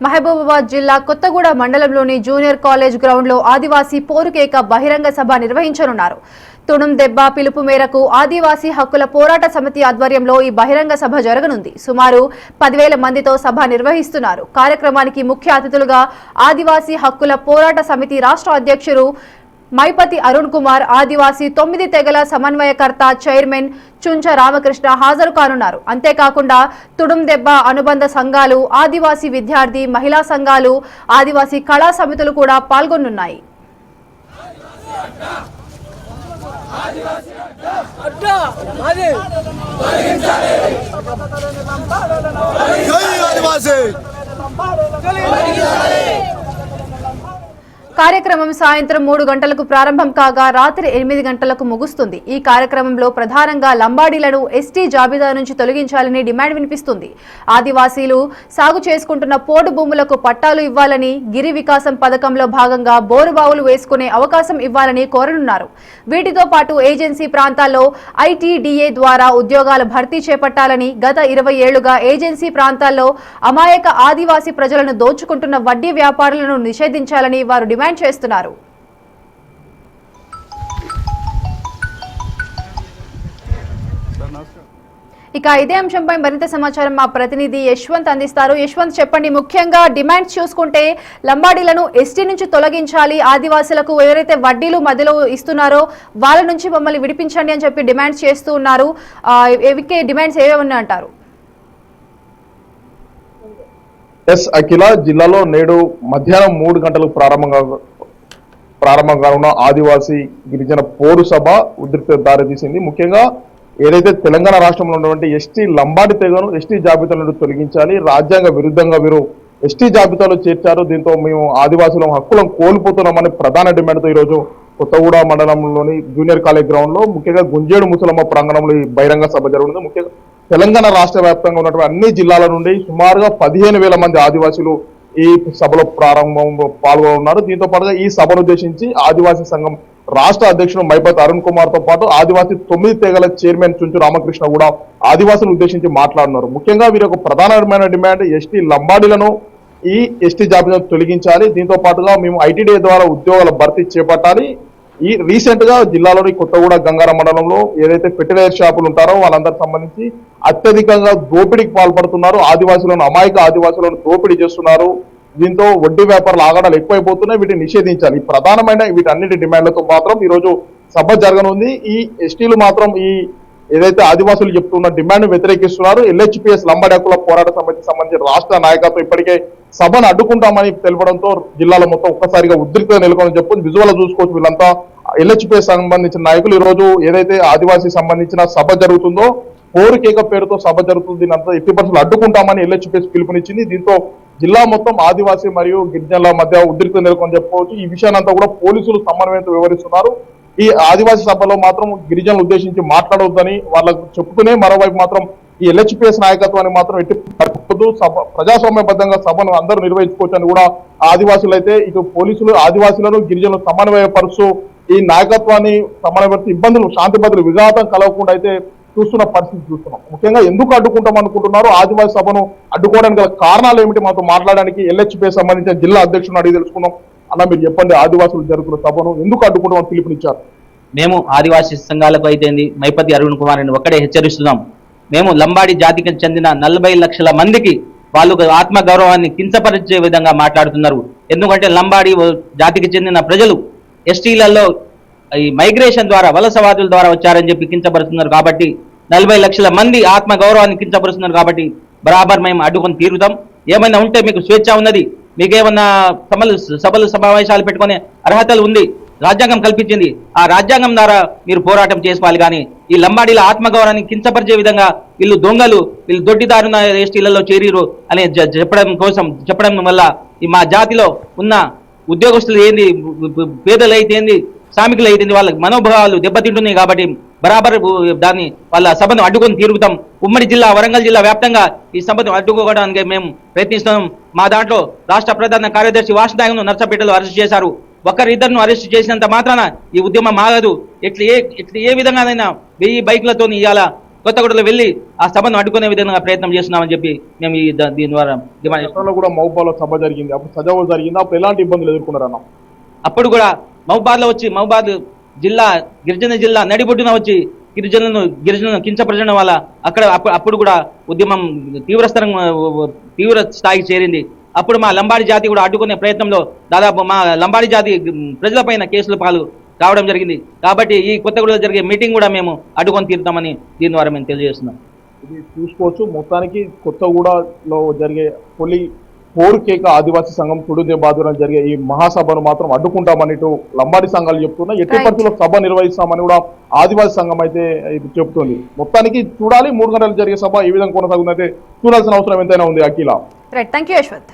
మహబూబాబాద్ జిల్లా కొత్తగూడ మండలంలోని junior college గ్రౌండ్లో ఆదివాసీ పోరుకేక బహిరంగ సభ నిర్వహించనున్నారు. తుడుం దెబ్బ పిలుపు మేరకు ఆదివాసీ హక్కుల పోరాట సమితి ఆధ్వర్యంలో ఈ బహిరంగ సభ జరగనుంది. సుమారు 10,000 మందితో సభ నిర్వహిస్తున్నారు. కార్యక్రమానికి ముఖ్య అతిథులుగా ఆదివాసీ హక్కుల పోరాట సమితి రాష్ట్ర అధ్యక్షుడు మైపతి అరుణ్ కుమార్, ఆదివాసీ 9 తెగల సమన్వయకర్త చైర్మన్ చుంచ రామకృష్ణ హాజరు కానున్నారు. అంతేకాకుండా తుడుం దెబ్బ అనుబంధ సంఘాలు, ఆదివాసీ విద్యార్థి మహిళా సంఘాలు, ఆదివాసీ కళా సమితులు కూడా పాల్గొనున్నాయి. కార్యక్రమం సాయంత్రం 3 గంటలకు ప్రారంభం కాగా రాత్రి 8 గంటలకు ముగుస్తుంది. ఈ కార్యక్రమంలో ప్రధానంగా లంబాడీలను ఎస్టీ జాబితా నుంచి తొలగించాలని డిమాండ్ వినిపిస్తుంది. ఆదివాసీలు సాగు చేసుకుంటున్న పోడు భూములకు పట్టాలు ఇవ్వాలని, గిరి వికాసం పథకంలో భాగంగా బోరుబావులు వేసుకునే అవకాశం ఇవ్వాలని కోరనున్నారు. వీటితో పాటు ఏజెన్సీ ప్రాంతాల్లో ఐటీడీఏ ద్వారా ఉద్యోగాల భర్తీ చేపట్టాలని, గత 20 ఏళ్లుగా ఏజెన్సీ ప్రాంతాల్లో అమాయక ఆదివాసీ ప్రజలను దోచుకుంటున్న వడ్డీ వ్యాపారులను నిషేధించాలని వారు డిమాండ్ చేస్తున్నారు. ఇక ఇదే అంశంపై మరింత సమాచారం మా ప్రతినిధి యశ్వంత్ అందిస్తారు. యశ్వంత్, చెప్పండి. ముఖ్యంగా డిమాండ్స్ చూసుకుంటే లంబాడీలను ఎస్టీ నుంచి తొలగించాలి, ఆదివాసులకు ఎవరైతే వడ్డీలు మధ్యలో ఇస్తున్నారో వాళ్ళ నుంచి మమ్మల్ని విడిపించండి అని చెప్పి డిమాండ్స్ చేస్తూ ఉన్నారు. డిమాండ్స్ ఏవేమన్నా అంటారు? ఎస్ అఖిల, జిల్లాలో నేడు మధ్యాహ్నం 3 గంటలకు ప్రారంభం కానున్న ఆదివాసీ గిరిజన పోరు సభ ఉద్రిక్త దారితీసింది. ముఖ్యంగా ఏదైతే తెలంగాణ రాష్ట్రంలో ఉన్నటువంటి ఎస్టీ లంబాడి తెగను ఎస్టీ జాబితా నుండి తొలగించాలి, రాజ్యాంగ విరుద్ధంగా వీరు ఎస్టీ జాబితాలో చేర్చారు, దీంతో మేము ఆదివాసుల హక్కులను కోల్పోతున్నామని ప్రధాన డిమాండ్తో ఈరోజు కొత్తగూడ మండలంలోని జూనియర్ కాలేజ్ గ్రౌండ్ లో ముఖ్యంగా గుంజేడు ముసలమ్మ ప్రాంగణంలో ఈ బహిరంగ సభ జరుగుతుంది. ముఖ్యంగా తెలంగాణ రాష్ట్ర వ్యాప్తంగా ఉన్నటువంటి అన్ని జిల్లాల నుండి సుమారుగా 15,000 మంది ఆదివాసులు ఈ సభలో పాల్గొన్నారు. దీంతో పాటుగా ఈ సభను ఉద్దేశించి ఆదివాసీ సంఘం రాష్ట్ర అధ్యక్షుడు మైపతి అరుణ్ కుమార్ తో పాటు ఆదివాసీ 9 తెగల చైర్మన్ చుంచు రామకృష్ణ కూడా ఆదివాసులను ఉద్దేశించి మాట్లాడుతున్నారు. ముఖ్యంగా వీరి యొక్క ప్రధానమైన డిమాండ్ ఎస్టీ లంబాడీలను ఈ ఎస్టీ జాబితా తొలగించాలి, దీంతో పాటుగా మేము ఐటీడీఏ ద్వారా ఉద్యోగాల భర్తీ చేపట్టాలి. ఈ రీసెంట్ గా జిల్లాలోని కొత్తగూడ గంగారం మండలంలో ఏదైతే ఫెర్టిలైజర్ షాపులు ఉంటారో వాళ్ళందరికి సంబంధించి అత్యధికంగా దోపిడీకి పాల్పడుతున్నారు. ఆదివాసులను అమాయక ఆదివాసులను దోపిడీ చేస్తున్నారు. దీంతో వడ్డీ వ్యాపారాలు ఆగడాలు ఎక్కువైపోతున్నాయి, వీటిని నిషేధించాలి. వీటన్నిటి డిమాండ్లతో మాత్రం ఈ రోజు సభ జరగనుంది. ఈ ఎస్టీలు మాత్రం ఈ ఏదైతే ఆదివాసులు చెప్తున్న డిమాండ్ వ్యతిరేకిస్తున్నారు. ఎల్హెచ్పిఎస్ లంబాడి హక్కుల పోరాట సమితికి సంబంధించిన రాష్ట్ర నాయకత్వం ఇప్పటికే సభను అడ్డుకుంటామని తెలపడంతో జిల్లాలో మొత్తం ఒక్కసారిగా ఉద్రిక్తత నెలకొని చెప్పి విజువల్ చూసుకోవచ్చు. వీళ్ళంతా ఎల్హెచ్పిఎస్ సంబంధించిన నాయకులు ఈ రోజు ఏదైతే ఆదివాసీ సంబంధించిన సభ జరుగుతుందో పోరుకేక పేరుతో సభ జరుగుతుంది, దీని అంతా ఎట్టి పరిస్థితులు అడ్డుకుంటామని ఎల్హెచ్పిఎస్ పిలుపునిచ్చింది. దీంతో జిల్లా మొత్తం ఆదివాసీ మరియు గిరిజనుల మధ్య ఉద్రిక్తత నెలకొని చెప్పుకోవచ్చు. ఈ విషయాన్నంతా కూడా పోలీసులు సమన్వయంతో వివరిస్తున్నారు. ఈ ఆదివాసీ సభలో మాత్రం గిరిజనులు ఉద్దేశించి మాట్లాడవద్దని వాళ్ళకు చెప్పుకునే, మరోవైపు మాత్రం ఈ ఎల్హెచ్పిఎస్ నాయకత్వాన్ని మాత్రం ఎట్టి ప్రజాస్వామ్యబద్ధంగా సభను అందరూ నిర్వహించుకోవచ్చు అని కూడా ఆదివాసులు అయితే ఇటు పోలీసులు ఆదివాసులను గిరిజనులు సమన్వయపరుస్తూ ఈ నాయకత్వాన్ని సమన్వయపరుస్తూ ఇబ్బందులు శాంతి భద్రతలు విఘాతం కలగకుండా అయితే చూస్తున్న పరిస్థితి చూస్తున్నాం. ముఖ్యంగా ఎందుకు అడ్డుకుంటాం అనుకుంటున్నారు, ఆదివాసీ సభను అడ్డుకోవడానికి గల కారణాలు ఏమిటి, మాతో మాట్లాడడానికి ఎల్హెచ్పిఎస్ సంబంధించిన జిల్లా అధ్యక్షుడు అడిగి తెలుసుకుందాం. అన్న, మీరు చెప్పండి, ఆదివాసులు జరుగుతున్న సభను ఎందుకు అడ్డుకుంటామని పిలుపునిచ్చారు? మేము ఆదివాసీ సంఘాలకు అయితే మైపతి అరుణ్ కుమార్ అని ఒక్కడే హెచ్చరిస్తున్నాం. మేము లంబాడి జాతికి చెందిన 40 లక్షల మందికి వాళ్ళు ఆత్మ గౌరవాన్ని కించపరిచే విధంగా మాట్లాడుతున్నారు. ఎందుకంటే లంబాడి జాతికి చెందిన ప్రజలు ఎస్టీలలో ఈ మైగ్రేషన్ ద్వారా వలసవాదుల ద్వారా వచ్చారని చెప్పి కించపరుస్తున్నారు. కాబట్టి 40 లక్షల మంది ఆత్మ గౌరవాన్ని కించపరుస్తున్నారు. కాబట్టి బరాబర్ మేము అడ్డుకొని తీరుతాం. ఏమైనా ఉంటే మీకు స్వేచ్ఛ ఉన్నది, మీకేమన్నా సభలు సమావేశాలు పెట్టుకునే అర్హతలు ఉంది, రాజ్యాంగం కల్పించింది. ఆ రాజ్యాంగం ద్వారా మీరు పోరాటం చేసుకోవాలి. కానీ ఈ లంబాడీల ఆత్మగౌరవాన్ని కించపరిచే విధంగా వీళ్ళు దొంగలు, వీళ్ళు దొడ్డిదారున ఎస్టీలలో చేరీరు అని చెప్పడం వల్ల ఈ మా జాతిలో ఉన్న ఉద్యోగస్తులు ఏంది, పేదలు అయితే ఏంది, శ్రామికులు అయితే వాళ్ళ మనోభావాలు దెబ్బతింటున్నాయి. కాబట్టి బరాబర్ దాన్ని వాళ్ళ సభను అడ్డుకొని తీరుతాం. ఉమ్మడి జిల్లా వరంగల్ జిల్లా వ్యాప్తంగా ఈ సభను అడ్డుకోవడానికి మేము ప్రయత్నిస్తున్నాం. మా దాంట్లో రాష్ట్ర ప్రధాన కార్యదర్శి వాసునాయకును నర్సపేటలో అరెస్ట్ చేశారు. ఒకరిద్దరిను అరెస్ట్ చేసినంత మాత్రాన ఈ ఉద్యమం ఆగదు. ఏ విధంగానైనా 1000 బైకులతో ఇవాళ కొత్తగూడలో వెళ్ళి ఆ సభను అడ్డుకునే విధంగా ప్రయత్నం చేస్తున్నామని చెప్పి మేము దీని ద్వారా డిమాండ్ చేస్తున్నాం. గతంలో కూడా మహబూబాలో సభ జరిగింది, అప్పుడు సజావు జరిగింది, అప్పుడు ఎలాంటి ఇబ్బందులు ఎదుర్కొన్నారన్న? అప్పుడు కూడా మహబూబాద్లో వచ్చి మహబూబాద్ జిల్లా గిరిజన జిల్లా నడిబొడ్డున వచ్చి గిరిజనులను కించపరచడం వల్ల అప్పుడు కూడా ఉద్యమం తీవ్ర స్థాయికి చేరింది. అప్పుడు మా లంబాడి జాతి కూడా అడ్డుకునే ప్రయత్నంలో దాదాపు మా లంబాడి జాతి ప్రజలపైన కేసులు పాలు కావడం జరిగింది. కాబట్టి ఈ కొత్తగూడలో జరిగే మీటింగ్ కూడా మేము అడ్డుకొని తీరుతామని దీని ద్వారా మేము తెలియజేస్తున్నాం. ఇది చూసుకోవచ్చు, మొత్తానికి కొత్తగూడలో జరిగే పోరుకేక ఆదివాసీ సంఘం తుడుదెబ్బ ఆధ్వర్యంలో జరిగే ఈ మహాసభను మాత్రం అడ్డుకుంటామని ఇటు లంబాడి సంఘాలు చెప్తున్నా. ఎట్టి పరిస్థితుల్లో సభ నిర్వహిస్తామని కూడా ఆదివాసీ సంఘం అయితే ఇది చెప్తుంది. మొత్తానికి చూడాలి, 3 గంటలు జరిగే సభ ఏ విధంగా కొనసాగుతుందంటే చూడాల్సిన అవసరం ఎంతైనా ఉంది. అఖిల, రైట్, థ్యాంక్ యూ యశ్వంత్.